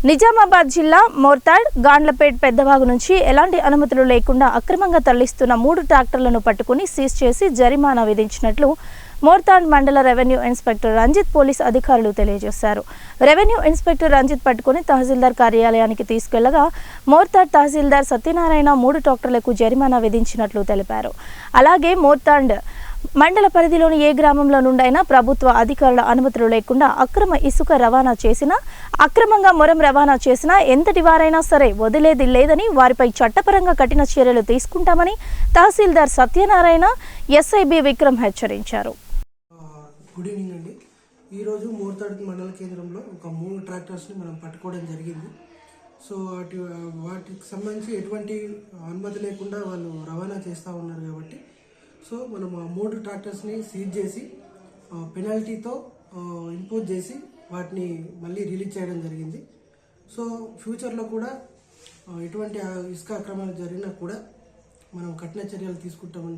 నిజామాబాద్ జిల్లా మోర్తాడ్ గాండ్లపేట్ పెద్దవాగు నుంచి ఎలాంటి అనుమతులు లేకుండా అక్రమంగా తరలిస్తున్న 3 ట్రాక్టర్లను పట్టుకుని సీజ్ చేసి జరిమానా విధించినట్లు మోర్తాడ్ మండల రెవెన్యూ ఇన్స్పెక్టర్ రంజిత్ పోలీస్ అధికారులు తెలియజేశారు. రెవెన్యూ ఇన్స్పెక్టర్ రంజిత్ పట్టుకుని తహసీల్దార్ కార్యాలయానికి తీసుకెళ్లగా మోర్తాడ్ తహసీల్దార్ సత్యనారాయణ 3 ట్రాక్టర్లకు జరిమానా విధించినట్లు తెలిపారు. అలాగే మోర్తాడ్ మండల పరిధిలోని ఏ గ్రామంలో నుండైనా ప్రభుత్వ అధికారుల అనుమతులు లేకుండా అక్రమ ఇసుక రవాణా చేసినా, అక్రమంగా మొరం రవాణా చేసినా ఎంతటి వారైనా సరే వదిలేది లేదని, వారిపై చట్టపరంగా కఠిన చర్యలు తీసుకుంటామని తహసీల్దార్ సత్యనారాయణ ఎస్ఐబి విక్రమ్ హెచ్చరించారు. గుడ్ ఈవినింగ్ అండి. ఈరోజు మోర్తాడ్ మండల కేంద్రంలో ఒక 3 ట్రాక్టర్స్ని మనం పట్టుకోవడం జరిగింది. సో వాటికి సంబంధించి ఎటువంటి అనుమతి లేకుండా వాళ్ళు రవాణా చేస్తూ ఉన్నారు కాబట్టి సో మనం ఆ 3 ట్రాక్టర్స్ని సీజ్ చేసి పెనాల్టీతో ఇంపోజ్ చేసి వాటిని మళ్ళీ రిలీజ్ చేయడం జరిగింది. సో ఫ్యూచర్లో కూడా ఎటువంటి ఇసుక అక్రమాలు జరిగినా కూడా మనం కఠిన చర్యలు తీసుకుంటామని